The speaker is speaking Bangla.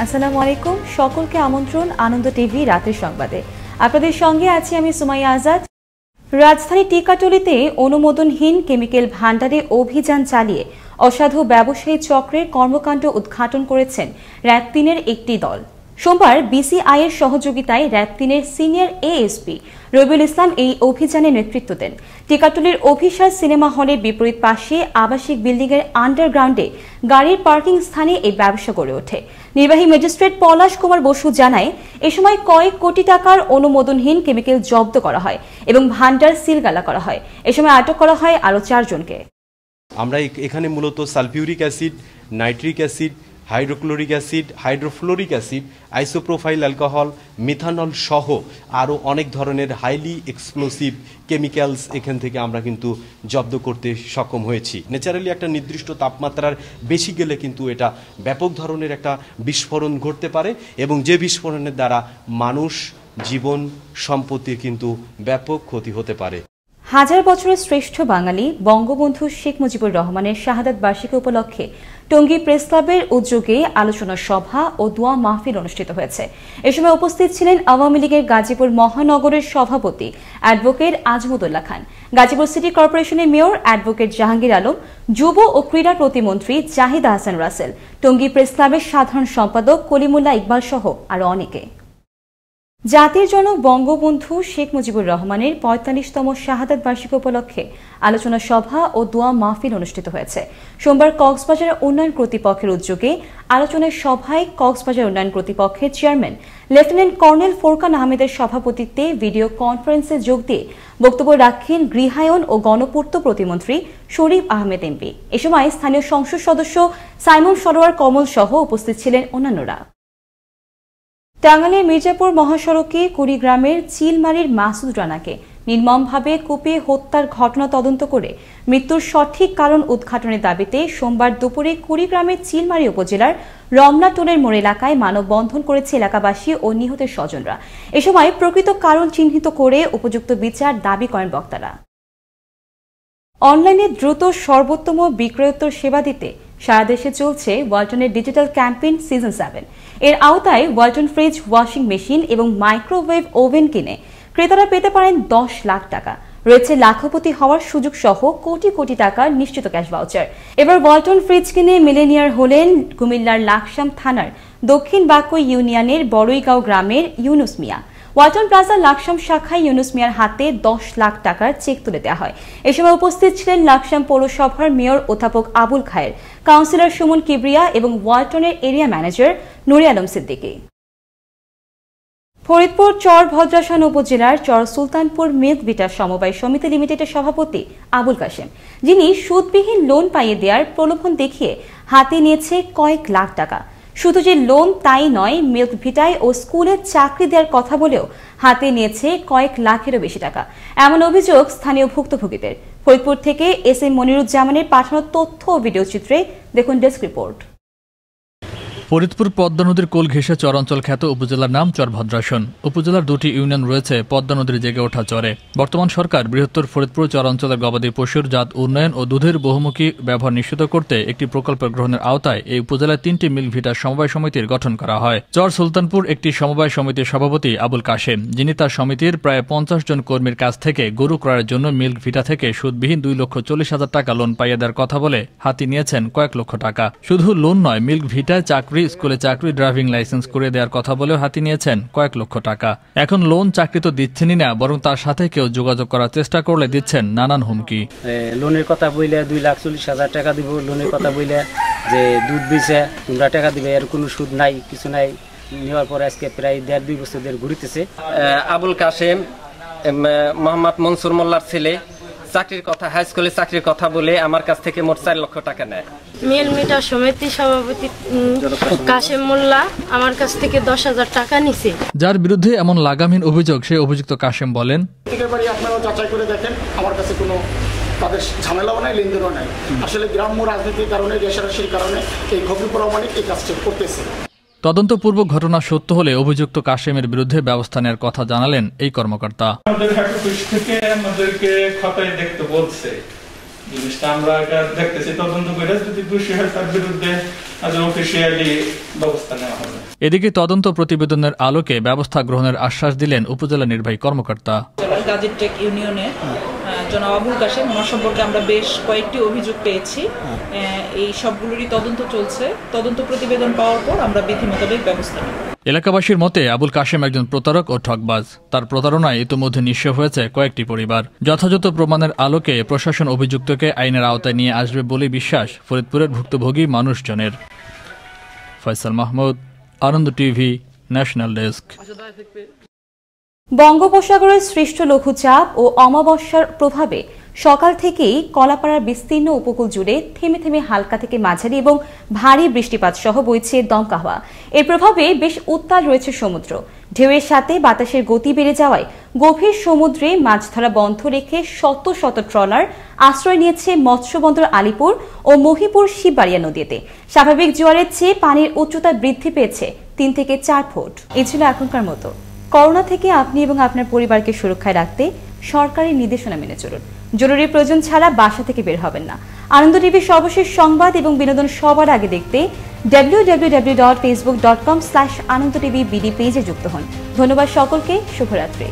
আসসালামু আলাইকুম, সকলকে আমন্ত্রণ আনন্দ টিভি রাতের সংবাদে। আপনাদের সঙ্গে আছি আমি সুমাইয়া আজাদ। রাজধানী টিকাটুলিতে অনুমোদনহীন কেমিক্যাল ভান্ডারে অভিযান চালিয়ে অসাধু ব্যবসায়ী চক্রের কর্মকাণ্ড উদ্ঘাটন করেছেন র্যাব ৩-এর একটি দল। সোমবার বিসিআই এর সহযোগিতায় RAB ৩-এর senior ASP Rabiul Islam এই অভিযানে নেতৃত্ব দেন। টিকাটুলির অভিশাল সিনেমা হলের বিপরীত পাশে আবাসিক বিল্ডিংয়ের আন্ডারগ্রাউন্ডে গাড়ির পার্কিং স্থানে এই ব্যবসা গড়ে ওঠে। নির্বাহী ম্যাজিস্ট্রেট পলাশ কুমার বসু জানায়, এ সময় কয়েক কোটি টাকার অনুমোদনহীন কেমিক্যাল জব্দ করা হয় এবং ভান্ডার সিলগালা করা হয়। এ সময় আটক করা হয় আরও 4 জনকে। আমরা এখানে মূলত sulphuric acid, nitric acid, hydrochloric acid, hydrofluoric acid, isopropyl alcohol, methanol সহ আরও অনেক ধরনের হাইলি এক্সপ্লোসিভ কেমিক্যালস এখান থেকে আমরা কিন্তু জব্দ করতে সক্ষম হয়েছি। ন্যাচারালি একটা নির্দিষ্ট তাপমাত্রার বেশি গেলে কিন্তু এটা ব্যাপক ধরনের একটা বিস্ফোরণ ঘটতে পারে এবং যে বিস্ফোরণের দ্বারা মানুষ, জীবন, সম্পত্তির কিন্তু ব্যাপক ক্ষতি হতে পারে। হাজার বছরের শ্রেষ্ঠ বাঙালি বঙ্গবন্ধু শেখ মুজিবুর রহমানের শাহাদাত বার্ষিকী উপলক্ষে টঙ্গী প্রেস ক্লাবের উদ্যোগে আলোচনা সভা ও দোয়া মাহফিল অনুষ্ঠিত হয়েছে। এ সময় উপস্থিত ছিলেন আওয়ামী লীগের গাজীপুর মহানগরের সভাপতি অ্যাডভোকেট আজমুদুল্লাহ খান, গাজীপুর সিটি কর্পোরেশনের মেয়র অ্যাডভোকেট জাহাঙ্গীর আলম, যুব ও ক্রীড়া প্রতিমন্ত্রী জাহিদ আহসান রাসেল, টঙ্গী প্রেস ক্লাবের সাধারণ সম্পাদক কলিমুল্লাহ ইকবাল সহ আরও অনেকে। জাতির জনক বঙ্গবন্ধু শেখ মুজিবুর রহমানের ৪৫তম শাহাদাত বার্ষিকী উপলক্ষে আলোচনা সভা ও দোয়া মাহফিল অনুষ্ঠিত হয়েছে। সোমবার কক্সবাজার উন্নয়ন কর্তৃপক্ষের উদ্যোগে আলোচনা সভায় কক্সবাজার উন্নয়ন কর্তৃপক্ষের চেয়ারম্যান লেফটেন্যান্ট কর্নেল ফোরকান আহমেদের সভাপতিত্বে ভিডিও কনফারেন্সে যোগ দিয়ে বক্তব্য রাখেন গৃহায়ন ও গণপূর্ত প্রতিমন্ত্রী শরীফ আহমেদ এমপি। এ সময় স্থানীয় সংসদ সদস্য সাইমন সরোয়ার কমল সহ উপস্থিত ছিলেন অন্যান্যরা। টাঙ্গাইলের মির্জাপুর মহাসড়কে কুড়িগ্রামের চিলমারির মাসুদ রানাকে নির্মমভাবে কুপিয়ে হত্যার ঘটনা তদন্ত করে মৃত্যুর সঠিক কারণ উদ্ঘাটনের দাবিতে সোমবার দুপুরে কুড়িগ্রামের চিলমারি উপজেলার রমনাটোলের মোড় এলাকায় মানববন্ধন করেছে এলাকাবাসী ও নিহতের স্বজনরা। এ সময় প্রকৃত কারণ চিহ্নিত করে উপযুক্ত বিচার দাবি করেন বক্তারা। অনলাইনে দ্রুত সর্বোত্তম বিক্রয়োত্তর সেবা দিতে সারা দেশে চলছে ওয়ালটনের ডিজিটাল ক্যাম্পেইন সিজন 7। এর আওতায় ওয়ালটন ফ্রিজ, ওয়াশিং মেশিন এবং মাইক্রোওয়েভ ওভেন কিনে ক্রেতারা পেতে পারেন 10 লাখ টাকা। রয়েছে লাখপতি হওয়ার সুযোগ সহ কোটি কোটি টাকার নিশ্চিত ক্যাশ ভাউচার। এবার ওয়ালটন ফ্রিজ কিনে মিলেনিয়ার হলেন কুমিল্লার লাকসাম থানার দক্ষিণ বাকই ইউনিয়নের বড়ইগাঁও গ্রামের ইউনুস মিয়া। ওয়ালটন প্লাজা লাকসাম শাখায় ইউনুস মিয়ার হাতে 10 লাখ টাকার চেক তুলে দেওয়া হয়। এ সময় উপস্থিত ছিলেন লাকসাম পৌরসভার মেয়র অধ্যাপক আবুল খায়ের, কাউন্সিলর সুমন কিবরিয়া এবং ওয়ালটনের এরিয়া ম্যানেজার নুরে আলম সিদ্দিকী। ফরিদপুর চর ভদ্রাসন উপজেলার চর সুলতানপুর মিল্ক ভিটা সমবায় সমিতি লিমিটেডের সভাপতি আবুল কাশেম, যিনি সুদবিহীন লোন পাইয়ে দেওয়ার প্রলোভন দেখিয়ে হাতে নিয়েছে কয়েক লাখ টাকা। শুধু যে লোন তাই নয়, মিল্ক ভিটায় ও স্কুলে চাকরি দেওয়ার কথা বলেও হাতে নিয়েছে কয়েক লাখেরও বেশি টাকা। এমন অভিযোগ স্থানীয় ভুক্তভোগীদের। ফরিদপুর থেকে এস এম মনিরুজ্জামানের পাঠানো তথ্য ও ভিডিও চিত্রে দেখুন ডেস্ক রিপোর্ট। ফরিদপুর পদ্মা নদীর কোল ঘেঁষে চরাঞ্চল খ্যাত উপজেলার নাম চর ভদ্রাসন। উপজেলার 2টি ইউনিয়ন রয়েছে পদ্মা নদীর জেগে ওঠা চরে। বর্তমান সরকার বৃহত্তর ফরিদপুর চরাঞ্চলের গবাদি পশুর জাত উন্নয়ন ও দুধের বহুমুখী ব্যবহার নিশ্চিত করতে একটি প্রকল্প গ্রহণের আওতায় এই উপজেলায় 3টি মিল্ক ভিটা সমবায় সমিতির গঠন করা হয়। চর সুলতানপুর একটি সমবায় সমিতির সভাপতি আবুল কাশেম, যিনি তার সমিতির প্রায় 50 জন কর্মীর কাছ থেকে গরু ক্রয়ের জন্য মিল্ক ভিটা থেকে সুদবিহীন 2,40,000 টাকা লোন পাইয়ে দেওয়ার কথা বলে হাতে নিয়েছেন কয়েক লক্ষ টাকা। শুধু লোন নয়, মিল্ক ভিটায় চাকরি, স্কুলে চাকরি, ড্রাইভিং লাইসেন্স করে দেওয়ার কথা বলেও হাতে নিয়েছেন কয়েক লক্ষ টাকা। এখন লোন চাকরি তো দিচ্ছেনই না, বরং তার সাথে কেউ যোগাযোগ করার চেষ্টা করলে দিচ্ছেন নানান হুমকি। লোনের কথা বইলে 2,40,000 টাকা দিব, লোনের কথা বইলে যে দুধ দিছে তোমরা টাকা দিবে, এর কোনো সুদ নাই, কিছু নাই। নেওয়ার পরে আজকে প্রায় 1.5-2 বছর ধরে ঘুরিতেছে। আবুল কাশেম মোহাম্মদ মনসুর মোল্লার ছেলে, চাকরির কথা, হাই স্কুলে চাকরির কথা বলে আমার কাছ থেকে মোট 4 লক্ষ টাকা নেয়। মিল মিটা সমিতি সভাপতি কাশেম মোল্লা আমার কাছ থেকে 10,000 টাকা নিছে। যার বিরুদ্ধে এমন লাগামহীন অভিযোগ, সেই অভিযুক্ত কাশেম বলেন, আপনারা যাচাই করে দেখেন, আমার কাছে কোনো তাদের ঝামেলাও নাই, লেনদেনও নাই। আসলে গ্রাম্য রাজনীতির কারণে, রেশারেশির কারণে এই খবর প্রমাণিক এই কাজটি করতেছে। তদন্তপূর্বক ঘটনা সত্য হলে অভিযুক্ত কাশেমের বিরুদ্ধে ব্যবস্থা নেওয়ার কথা জানালেন এই কর্মকর্তা। আমাদের হেড অফিস থেকে আমাদেরকে খতায় দেখতে বলছে, জিনিসটা আমরা এটা দেখতেছি, তদন্ত করে যদি দোষী হয় তার বিরুদ্ধে অফিসিয়ালি ব্যবস্থা নেওয়া হবে। এদিকে তদন্ত প্রতিবেদনের আলোকে ব্যবস্থা গ্রহণের আশ্বাস দিলেন উপজেলা নির্বাহী কর্মকর্তা। গাজীটেক ইউনিয়নের জনাব আবুল কাশেম, ওনার সম্পর্কে আমরা বেশ কয়েকটি অভিযোগ পেয়েছি। এই সবগুলোরই তদন্ত চলছে। তদন্ত প্রতিবেদন পাওয়ার পর আমরা বিধি মোতাবেক ব্যবস্থা নেব। এলাকাবাসীর মতে আবুল কাশেম একজন প্রতারক ও ঠকবাজ। তার প্রতারণায় ইতোমধ্যে নিঃস্ব হয়েছে কয়েকটি পরিবার। যথাযথ প্রমাণের আলোকে প্রশাসন অভিযুক্তকে আইনের আওতায় নিয়ে আসবে বলে বিশ্বাস ফরিদপুরের ভুক্তভোগী মানুষজনের। ফয়সাল মাহমুদ, আনন্দ টিভি, ন্যাশনাল ডেস্ক। বঙ্গোপসাগরের সৃষ্ট লঘুচাপ ও অমাবস্যার প্রভাবে সকাল থেকেই কলাপাড়ার বিস্তীর্ণ উপকূল জুড়ে থেমে থেমে হালকা থেকে মাঝারি এবং ভারী বৃষ্টিপাত সহ বইছে দমকা হাওয়া। এর প্রভাবে বেশ উত্তাল রয়েছে সমুদ্র। ঢেউয়ের সাথে বাতাসের গতি বেড়ে যাওয়ায় গভীর সমুদ্রে মাছ ধরা বন্ধ রেখে শত শত ট্রলার আশ্রয় নিয়েছে মৎস্যবন্দর আলিপুর ও মহিপুর শিববাড়িয়া নদীতে। স্বাভাবিক জোয়ারের চেয়ে পানির উচ্চতা বৃদ্ধি পেয়েছে 3 থেকে 4 ফুট। এই ছিল এখনকার মতো। করোনা থেকে আপনি এবং আপনার পরিবারকে সুরক্ষায় রাখতে সরকারি নির্দেশনা মেনে চলুন। জরুরি প্রয়োজন ছাড়া বাসা থেকে বের হবেন না। আনন্দ টিভির সর্বশেষ সংবাদ এবং বিনোদন সবার আগে দেখতে www.facebook.com/anandotv পেজে যুক্ত হন। ধন্যবাদ সকলকে। শুভরাত্রি।